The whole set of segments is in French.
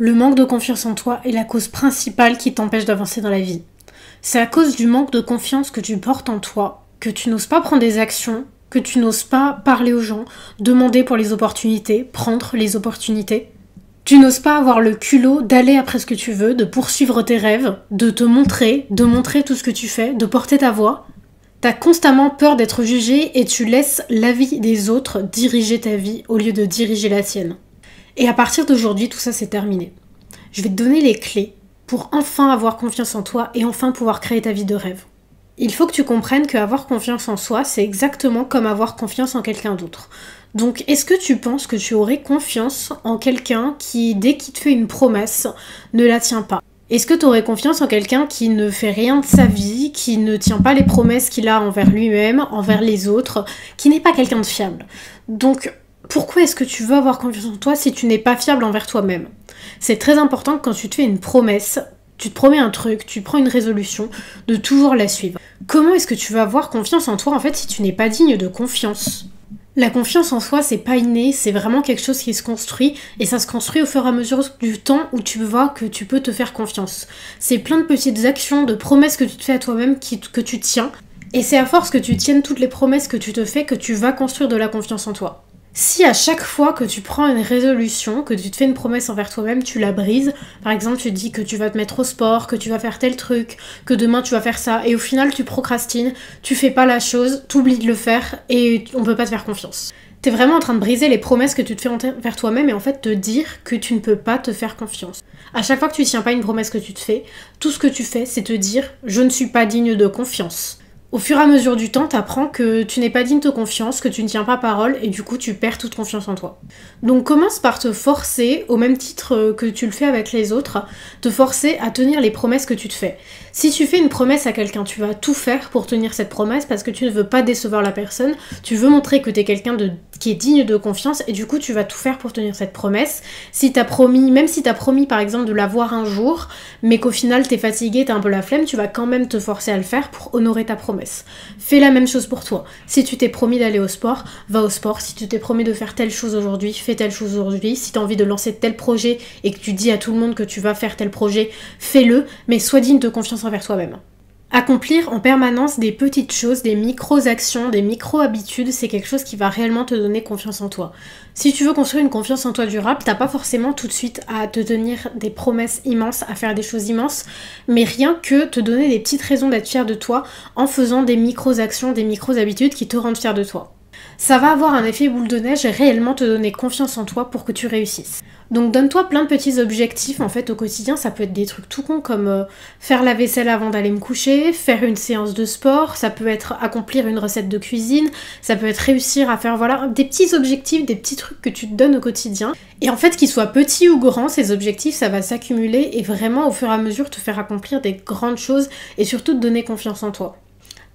Le manque de confiance en toi est la cause principale qui t'empêche d'avancer dans la vie. C'est à cause du manque de confiance que tu portes en toi, que tu n'oses pas prendre des actions, que tu n'oses pas parler aux gens, demander pour les opportunités, prendre les opportunités. Tu n'oses pas avoir le culot d'aller après ce que tu veux, de poursuivre tes rêves, de montrer tout ce que tu fais, de porter ta voix. T'as constamment peur d'être jugé et tu laisses l'avis des autres diriger ta vie au lieu de diriger la tienne. Et à partir d'aujourd'hui, tout ça c'est terminé. Je vais te donner les clés pour enfin avoir confiance en toi et enfin pouvoir créer ta vie de rêve. Il faut que tu comprennes qu'avoir confiance en soi, c'est exactement comme avoir confiance en quelqu'un d'autre. Donc, est-ce que tu penses que tu aurais confiance en quelqu'un qui, dès qu'il te fait une promesse, ne la tient pas ? Est-ce que tu aurais confiance en quelqu'un qui ne fait rien de sa vie, qui ne tient pas les promesses qu'il a envers lui-même, envers les autres, qui n'est pas quelqu'un de fiable ? Donc, pourquoi est-ce que tu veux avoir confiance en toi si tu n'es pas fiable envers toi-même ? C'est très important que quand tu te fais une promesse, tu te promets un truc, tu prends une résolution, de toujours la suivre. Comment est-ce que tu veux avoir confiance en toi en fait si tu n'es pas digne de confiance ? La confiance en soi, c'est pas inné, c'est vraiment quelque chose qui se construit et ça se construit au fur et à mesure du temps où tu vois que tu peux te faire confiance. C'est plein de petites actions, de promesses que tu te fais à toi-même que tu tiens et c'est à force que tu tiennes toutes les promesses que tu te fais que tu vas construire de la confiance en toi. Si à chaque fois que tu prends une résolution, que tu te fais une promesse envers toi-même, tu la brises, par exemple tu dis que tu vas te mettre au sport, que tu vas faire tel truc, que demain tu vas faire ça, et au final tu procrastines, tu fais pas la chose, t'oublies de le faire, et on peut pas te faire confiance. T'es vraiment en train de briser les promesses que tu te fais envers toi-même et en fait te dire que tu ne peux pas te faire confiance. À chaque fois que tu tiens pas une promesse que tu te fais, tout ce que tu fais c'est te dire « je ne suis pas digne de confiance ». Au fur et à mesure du temps, t'apprends que tu n'es pas digne de confiance, que tu ne tiens pas parole et du coup tu perds toute confiance en toi. Donc commence par te forcer, au même titre que tu le fais avec les autres, te forcer à tenir les promesses que tu te fais. Si tu fais une promesse à quelqu'un, tu vas tout faire pour tenir cette promesse parce que tu ne veux pas décevoir la personne, tu veux montrer que t'es quelqu'un qui est digne de confiance et du coup tu vas tout faire pour tenir cette promesse. Même si t'as promis par exemple de la voir un jour, mais qu'au final t'es fatigué, t'as un peu la flemme, tu vas quand même te forcer à le faire pour honorer ta promesse. Fais la même chose pour toi. Si tu t'es promis d'aller au sport, va au sport. Si tu t'es promis de faire telle chose aujourd'hui, fais telle chose aujourd'hui. Si tu as envie de lancer tel projet et que tu dis à tout le monde que tu vas faire tel projet, fais-le, mais sois digne de confiance envers toi-même. Accomplir en permanence des petites choses, des micro-actions, des micro-habitudes, c'est quelque chose qui va réellement te donner confiance en toi. Si tu veux construire une confiance en toi durable, t'as pas forcément tout de suite à te tenir des promesses immenses, à faire des choses immenses, mais rien que te donner des petites raisons d'être fier de toi en faisant des micro-actions, des micro-habitudes qui te rendent fier de toi. Ça va avoir un effet boule de neige et réellement te donner confiance en toi pour que tu réussisses. Donc donne-toi plein de petits objectifs en fait au quotidien, ça peut être des trucs tout cons comme faire la vaisselle avant d'aller me coucher, faire une séance de sport, ça peut être accomplir une recette de cuisine, ça peut être réussir à faire des petits objectifs, des petits trucs que tu te donnes au quotidien. Et en fait qu'ils soient petits ou grands, ces objectifs ça va s'accumuler et vraiment au fur et à mesure te faire accomplir des grandes choses et surtout te donner confiance en toi.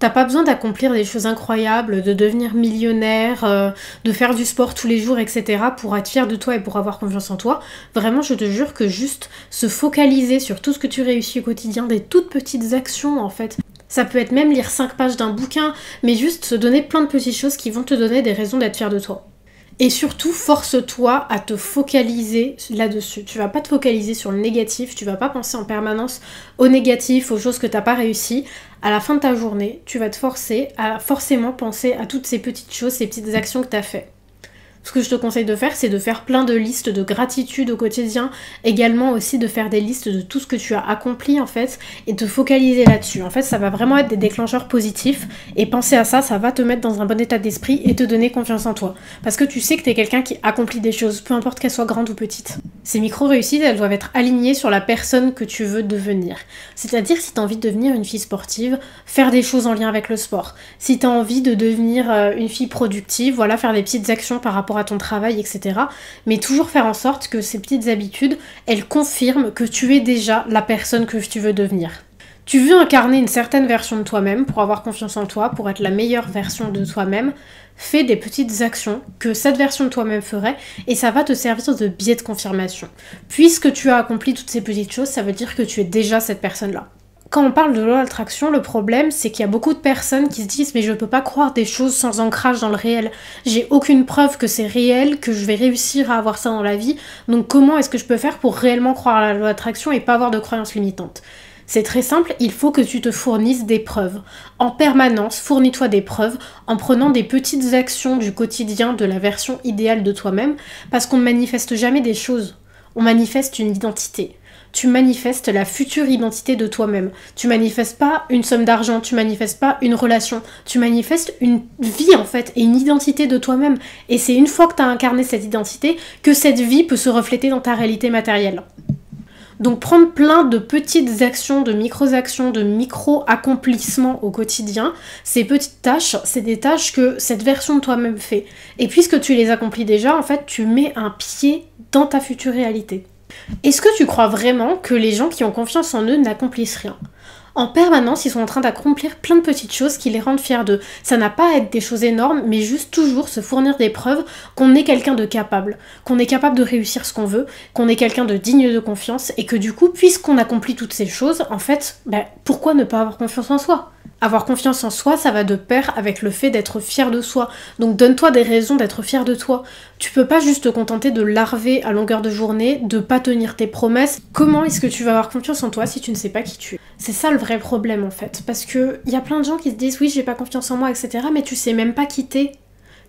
T'as pas besoin d'accomplir des choses incroyables, de devenir millionnaire, de faire du sport tous les jours, etc. pour être fier de toi et pour avoir confiance en toi. Vraiment, je te jure que juste se focaliser sur tout ce que tu réussis au quotidien, des toutes petites actions en fait. Ça peut être même lire 5 pages d'un bouquin, mais juste se donner plein de petites choses qui vont te donner des raisons d'être fier de toi. Et surtout, force-toi à te focaliser là-dessus. Tu vas pas te focaliser sur le négatif, tu vas pas penser en permanence au négatif, aux choses que t'as pas réussi. À la fin de ta journée, tu vas te forcer à forcément penser à toutes ces petites choses, ces petites actions que t'as faites. Ce que je te conseille de faire, c'est de faire plein de listes de gratitude au quotidien, également aussi de faire des listes de tout ce que tu as accompli en fait, et te focaliser là-dessus. En fait, ça va vraiment être des déclencheurs positifs, et penser à ça, ça va te mettre dans un bon état d'esprit et te donner confiance en toi. Parce que tu sais que t'es quelqu'un qui accomplit des choses, peu importe qu'elles soient grandes ou petites. Ces micro-réussites, elles doivent être alignées sur la personne que tu veux devenir. C'est-à-dire, si t'as envie de devenir une fille sportive, faire des choses en lien avec le sport. Si t'as envie de devenir une fille productive, voilà, faire des petites actions par rapport à ton travail, etc. Mais toujours faire en sorte que ces petites habitudes, elles confirment que tu es déjà la personne que tu veux devenir. Tu veux incarner une certaine version de toi-même pour avoir confiance en toi, pour être la meilleure version de toi-même, fais des petites actions que cette version de toi-même ferait et ça va te servir de biais de confirmation. Puisque tu as accompli toutes ces petites choses, ça veut dire que tu es déjà cette personne-là. Quand on parle de loi d'attraction, le problème c'est qu'il y a beaucoup de personnes qui se disent mais je peux pas croire des choses sans ancrage dans le réel. J'ai aucune preuve que c'est réel, que je vais réussir à avoir ça dans la vie, donc comment est-ce que je peux faire pour réellement croire à la loi d'attraction et pas avoir de croyances limitantes? C'est très simple, il faut que tu te fournisses des preuves. En permanence, fournis-toi des preuves en prenant des petites actions du quotidien de la version idéale de toi-même, parce qu'on ne manifeste jamais des choses, on manifeste une identité. Tu manifestes la future identité de toi-même. Tu manifestes pas une somme d'argent, tu manifestes pas une relation, tu manifestes une vie en fait et une identité de toi-même. Et c'est une fois que tu as incarné cette identité que cette vie peut se refléter dans ta réalité matérielle. Donc prendre plein de petites actions, de micro-actions, de micro-accomplissements au quotidien, ces petites tâches, c'est des tâches que cette version de toi-même fait. Et puisque tu les accomplis déjà, en fait, tu mets un pied dans ta future réalité. Est-ce que tu crois vraiment que les gens qui ont confiance en eux n'accomplissent rien? En permanence, ils sont en train d'accomplir plein de petites choses qui les rendent fiers d'eux. Ça n'a pas à être des choses énormes, mais juste toujours se fournir des preuves qu'on est quelqu'un de capable, qu'on est capable de réussir ce qu'on veut, qu'on est quelqu'un de digne de confiance, et que du coup, puisqu'on accomplit toutes ces choses, en fait, pourquoi ne pas avoir confiance en soi? Avoir confiance en soi, ça va de pair avec le fait d'être fier de soi. Donc donne-toi des raisons d'être fier de toi. Tu peux pas juste te contenter de larver à longueur de journée, de pas tenir tes promesses. Comment est-ce que tu vas avoir confiance en toi si tu ne sais pas qui tu es? C'est ça le vrai problème en fait. Parce que y a plein de gens qui se disent oui, j'ai pas confiance en moi, etc. Mais tu sais même pas qui t'es.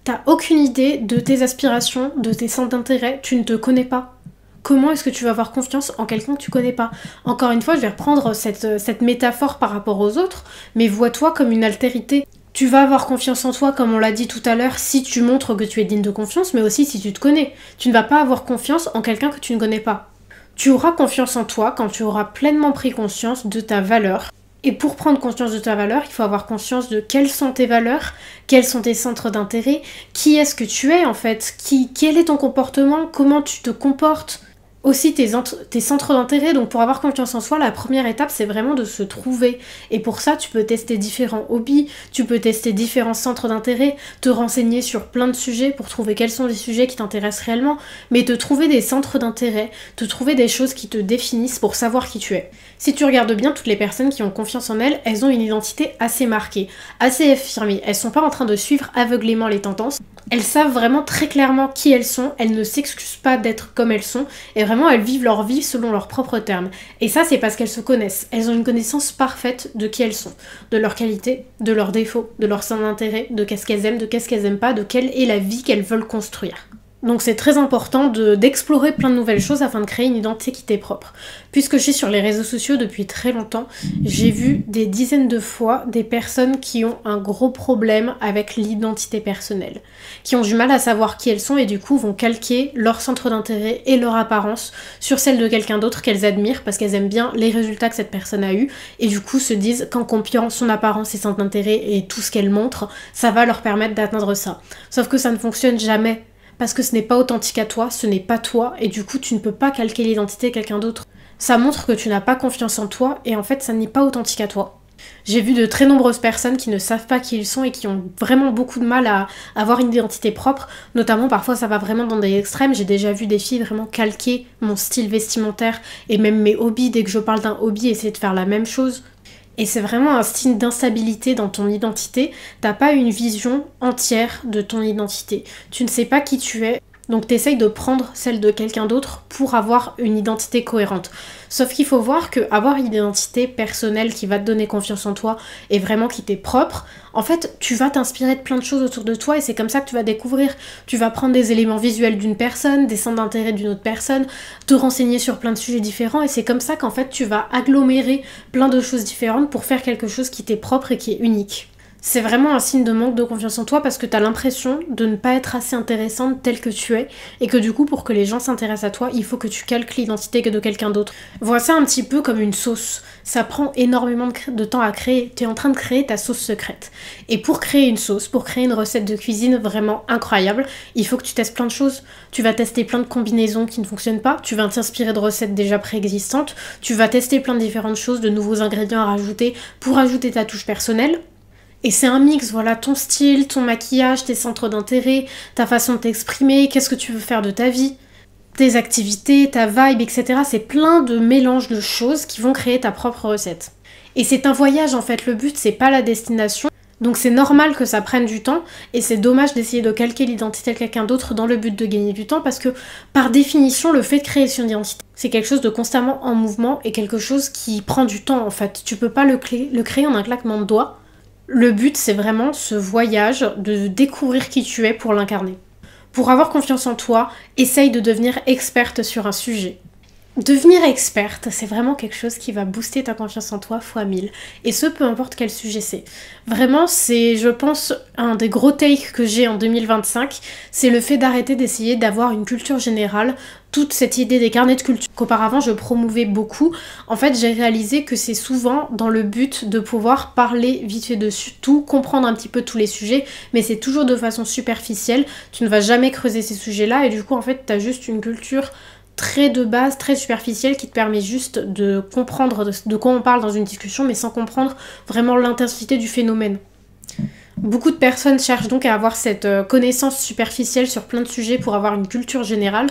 T'as aucune idée de tes aspirations, de tes centres d'intérêt, tu ne te connais pas. Comment est-ce que tu vas avoir confiance en quelqu'un que tu connais pas? Encore une fois, je vais reprendre cette métaphore par rapport aux autres, mais vois-toi comme une altérité. Tu vas avoir confiance en toi, comme on l'a dit tout à l'heure, si tu montres que tu es digne de confiance, mais aussi si tu te connais. Tu ne vas pas avoir confiance en quelqu'un que tu ne connais pas. Tu auras confiance en toi quand tu auras pleinement pris conscience de ta valeur. Et pour prendre conscience de ta valeur, il faut avoir conscience de quelles sont tes valeurs, quels sont tes centres d'intérêt, qui est-ce que tu es en fait, quel est ton comportement, comment tu te comportes. Aussi tes centres d'intérêt, donc pour avoir confiance en soi, la première étape c'est vraiment de se trouver. Et pour ça, tu peux tester différents hobbies, tu peux tester différents centres d'intérêt, te renseigner sur plein de sujets pour trouver quels sont les sujets qui t'intéressent réellement, mais te trouver des centres d'intérêt, te trouver des choses qui te définissent pour savoir qui tu es. Si tu regardes bien, toutes les personnes qui ont confiance en elles, elles ont une identité assez marquée, assez affirmée. Elles sont pas en train de suivre aveuglément les tendances. Elles savent vraiment très clairement qui elles sont, elles ne s'excusent pas d'être comme elles sont, et vraiment elles vivent leur vie selon leurs propres termes. Et ça c'est parce qu'elles se connaissent, elles ont une connaissance parfaite de qui elles sont, de leurs qualités, de leurs défauts, de leurs centres d'intérêt, de qu'est-ce qu'elles aiment, de qu'est-ce qu'elles aiment pas, de quelle est la vie qu'elles veulent construire. Donc c'est très important d'explorer plein de nouvelles choses afin de créer une identité qui t'est propre. Puisque je suis sur les réseaux sociaux depuis très longtemps, j'ai vu des dizaines de fois des personnes qui ont un gros problème avec l'identité personnelle, qui ont du mal à savoir qui elles sont et du coup vont calquer leur centre d'intérêt et leur apparence sur celle de quelqu'un d'autre qu'elles admirent parce qu'elles aiment bien les résultats que cette personne a eu et du coup se disent qu'en copiant son apparence, ses centres d'intérêt et tout ce qu'elle montre, ça va leur permettre d'atteindre ça. Sauf que ça ne fonctionne jamais. Parce que ce n'est pas authentique à toi, ce n'est pas toi, et du coup tu ne peux pas calquer l'identité de quelqu'un d'autre. Ça montre que tu n'as pas confiance en toi, et en fait ça n'est pas authentique à toi. J'ai vu de très nombreuses personnes qui ne savent pas qui ils sont et qui ont vraiment beaucoup de mal à avoir une identité propre, notamment parfois ça va vraiment dans des extrêmes. J'ai déjà vu des filles vraiment calquer mon style vestimentaire et même mes hobbies, dès que je parle d'un hobby, essayer de faire la même chose. Et c'est vraiment un signe d'instabilité dans ton identité. T'as pas une vision entière de ton identité. Tu ne sais pas qui tu es. Donc t'essayes de prendre celle de quelqu'un d'autre pour avoir une identité cohérente. Sauf qu'il faut voir que avoir une identité personnelle qui va te donner confiance en toi et vraiment qui t'est propre, en fait tu vas t'inspirer de plein de choses autour de toi et c'est comme ça que tu vas découvrir. Tu vas prendre des éléments visuels d'une personne, des centres d'intérêt d'une autre personne, te renseigner sur plein de sujets différents et c'est comme ça qu'en fait tu vas agglomérer plein de choses différentes pour faire quelque chose qui t'est propre et qui est unique. C'est vraiment un signe de manque de confiance en toi parce que t'as l'impression de ne pas être assez intéressante telle que tu es et que du coup pour que les gens s'intéressent à toi, il faut que tu calques l'identité de quelqu'un d'autre. Vois ça un petit peu comme une sauce. Ça prend énormément de temps à créer. T'es en train de créer ta sauce secrète. Et pour créer une sauce, pour créer une recette de cuisine vraiment incroyable, il faut que tu testes plein de choses. Tu vas tester plein de combinaisons qui ne fonctionnent pas, tu vas t'inspirer de recettes déjà préexistantes, tu vas tester plein de différentes choses, de nouveaux ingrédients à rajouter pour ajouter ta touche personnelle. Et c'est un mix, voilà, ton style, ton maquillage, tes centres d'intérêt, ta façon de t'exprimer, qu'est-ce que tu veux faire de ta vie, tes activités, ta vibe, etc. C'est plein de mélanges de choses qui vont créer ta propre recette. Et c'est un voyage en fait, le but c'est pas la destination. Donc c'est normal que ça prenne du temps et c'est dommage d'essayer de calquer l'identité de quelqu'un d'autre dans le but de gagner du temps parce que par définition le fait de créer son identité c'est quelque chose de constamment en mouvement et quelque chose qui prend du temps en fait. Tu peux pas le créer en un claquement de doigts. Le but c'est vraiment ce voyage de découvrir qui tu es pour l'incarner. Pour avoir confiance en toi, essaye de devenir experte sur un sujet. Devenir experte, c'est vraiment quelque chose qui va booster ta confiance en toi fois 1000. Et ce, peu importe quel sujet c'est. Vraiment, c'est, je pense, un des gros takes que j'ai en 2025, c'est le fait d'arrêter d'essayer d'avoir une culture générale, toute cette idée des carnets de culture qu'auparavant je promouvais beaucoup. En fait, j'ai réalisé que c'est souvent dans le but de pouvoir parler vite fait dessus, tout, comprendre un petit peu tous les sujets, mais c'est toujours de façon superficielle. Tu ne vas jamais creuser ces sujets-là et du coup, en fait, t'as juste une culture très de base, très superficielle qui te permet juste de comprendre de quoi on parle dans une discussion mais sans comprendre vraiment l'intensité du phénomène. Beaucoup de personnes cherchent donc à avoir cette connaissance superficielle sur plein de sujets pour avoir une culture générale.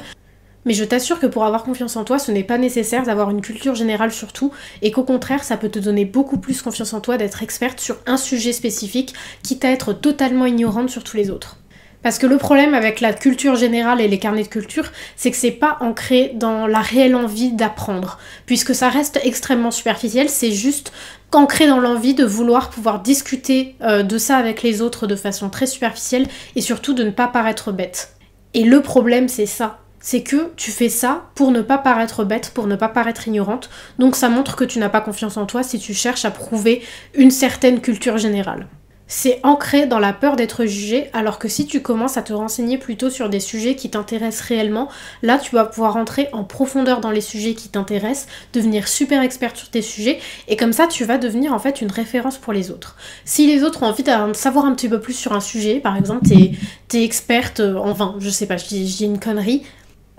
Mais je t'assure que pour avoir confiance en toi, ce n'est pas nécessaire d'avoir une culture générale sur tout et qu'au contraire, ça peut te donner beaucoup plus confiance en toi d'être experte sur un sujet spécifique, quitte à être totalement ignorante sur tous les autres. Parce que le problème avec la culture générale et les carnets de culture, c'est que c'est pas ancré dans la réelle envie d'apprendre. Puisque ça reste extrêmement superficiel, c'est juste ancré dans l'envie de vouloir pouvoir discuter de ça avec les autres de façon très superficielle et surtout de ne pas paraître bête. Et le problème, c'est ça. C'est que tu fais ça pour ne pas paraître bête, pour ne pas paraître ignorante. Donc ça montre que tu n'as pas confiance en toi si tu cherches à prouver une certaine culture générale. C'est ancré dans la peur d'être jugé, alors que si tu commences à te renseigner plutôt sur des sujets qui t'intéressent réellement, là tu vas pouvoir rentrer en profondeur dans les sujets qui t'intéressent, devenir super experte sur tes sujets, et comme ça tu vas devenir en fait une référence pour les autres. Si les autres ont envie de savoir un petit peu plus sur un sujet, par exemple t'es experte en vin, je sais pas, je dis une connerie,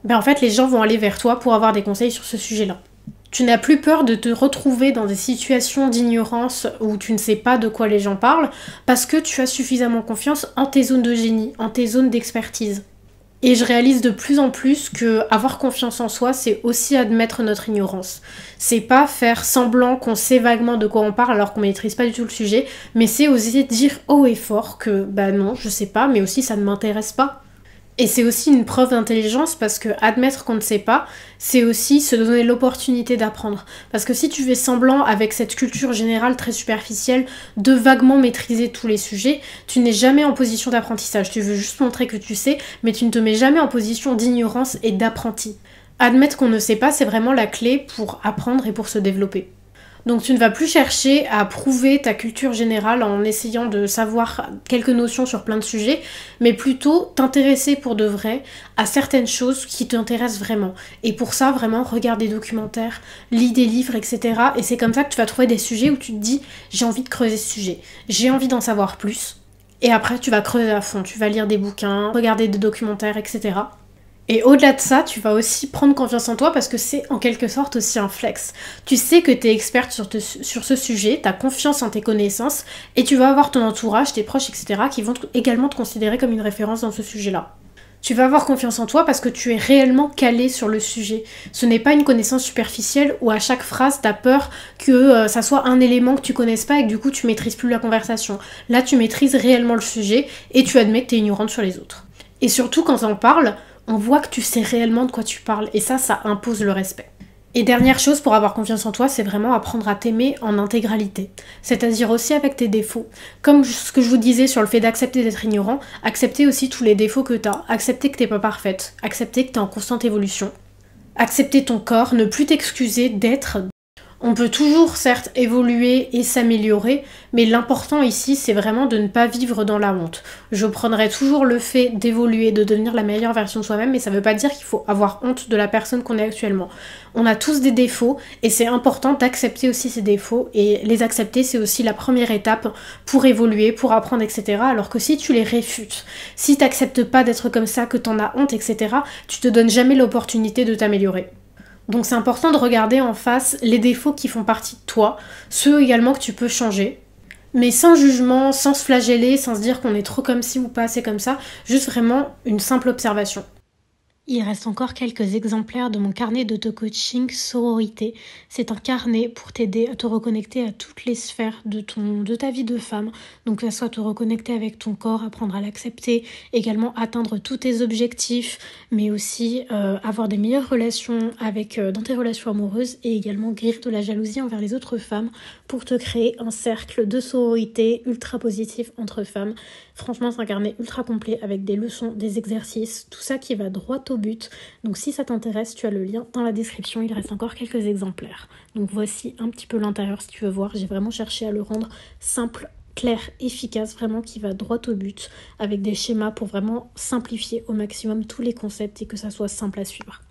ben en fait les gens vont aller vers toi pour avoir des conseils sur ce sujet-là. Tu n'as plus peur de te retrouver dans des situations d'ignorance où tu ne sais pas de quoi les gens parlent parce que tu as suffisamment confiance en tes zones de génie, en tes zones d'expertise. Et je réalise de plus en plus que avoir confiance en soi, c'est aussi admettre notre ignorance. C'est pas faire semblant qu'on sait vaguement de quoi on parle alors qu'on maîtrise pas du tout le sujet, mais c'est oser dire haut et fort que bah non, je sais pas, mais aussi ça ne m'intéresse pas. Et c'est aussi une preuve d'intelligence parce que admettre qu'on ne sait pas, c'est aussi se donner l'opportunité d'apprendre. Parce que si tu fais semblant avec cette culture générale très superficielle de vaguement maîtriser tous les sujets, tu n'es jamais en position d'apprentissage. Tu veux juste montrer que tu sais, mais tu ne te mets jamais en position d'ignorance et d'apprenti. Admettre qu'on ne sait pas, c'est vraiment la clé pour apprendre et pour se développer. Donc tu ne vas plus chercher à prouver ta culture générale en essayant de savoir quelques notions sur plein de sujets, mais plutôt t'intéresser pour de vrai à certaines choses qui t'intéressent vraiment. Et pour ça, vraiment, regarde des documentaires, lis des livres, etc. Et c'est comme ça que tu vas trouver des sujets où tu te dis « j'ai envie de creuser ce sujet, j'ai envie d'en savoir plus ». Et après, tu vas creuser à fond, tu vas lire des bouquins, regarder des documentaires, etc. Et au-delà de ça, tu vas aussi prendre confiance en toi parce que c'est en quelque sorte aussi un flex. Tu sais que tu es experte sur ce sujet, tu as confiance en tes connaissances et tu vas avoir ton entourage, tes proches, etc. qui vont également te considérer comme une référence dans ce sujet-là. Tu vas avoir confiance en toi parce que tu es réellement calé sur le sujet. Ce n'est pas une connaissance superficielle où à chaque phrase, tu as peur que ça soit un élément que tu connaisses pas et que du coup tu maîtrises plus la conversation. Là, tu maîtrises réellement le sujet et tu admets que tu es ignorante sur les autres. Et surtout, quand on parle, on voit que tu sais réellement de quoi tu parles et ça impose le respect. Et dernière chose pour avoir confiance en toi, c'est vraiment apprendre à t'aimer en intégralité. C'est-à-dire aussi avec tes défauts. Comme ce que je vous disais sur le fait d'accepter d'être ignorant, accepter aussi tous les défauts que t'as, accepter que t'es pas parfaite, accepter que t'es en constante évolution, accepter ton corps, ne plus t'excuser d'être. On peut toujours certes évoluer et s'améliorer, mais l'important ici c'est vraiment de ne pas vivre dans la honte. Je prendrai toujours le fait d'évoluer, de devenir la meilleure version de soi-même, mais ça veut pas dire qu'il faut avoir honte de la personne qu'on est actuellement. On a tous des défauts et c'est important d'accepter aussi ces défauts et les accepter c'est aussi la première étape pour évoluer, pour apprendre, etc. Alors que si tu les réfutes, si t'acceptes pas d'être comme ça, que t'en as honte, etc., tu te donnes jamais l'opportunité de t'améliorer. Donc c'est important de regarder en face les défauts qui font partie de toi, ceux également que tu peux changer, mais sans jugement, sans se flageller, sans se dire qu'on est trop comme ci ou pas assez comme ça, juste vraiment une simple observation. Il reste encore quelques exemplaires de mon carnet d'auto-coaching sororité. C'est un carnet pour t'aider à te reconnecter à toutes les sphères de ta vie de femme. Donc que ce soit te reconnecter avec ton corps, apprendre à l'accepter, également atteindre tous tes objectifs, mais aussi avoir des meilleures relations dans tes relations amoureuses et également guérir de la jalousie envers les autres femmes pour te créer un cercle de sororité ultra positif entre femmes. Franchement, c'est un carnet ultra complet avec des leçons, des exercices, tout ça qui va droit au but. Donc si ça t'intéresse, tu as le lien dans la description, il reste encore quelques exemplaires. Donc voici un petit peu l'intérieur si tu veux voir. J'ai vraiment cherché à le rendre simple, clair, efficace, vraiment qui va droit au but, avec des schémas pour vraiment simplifier au maximum tous les concepts et que ça soit simple à suivre.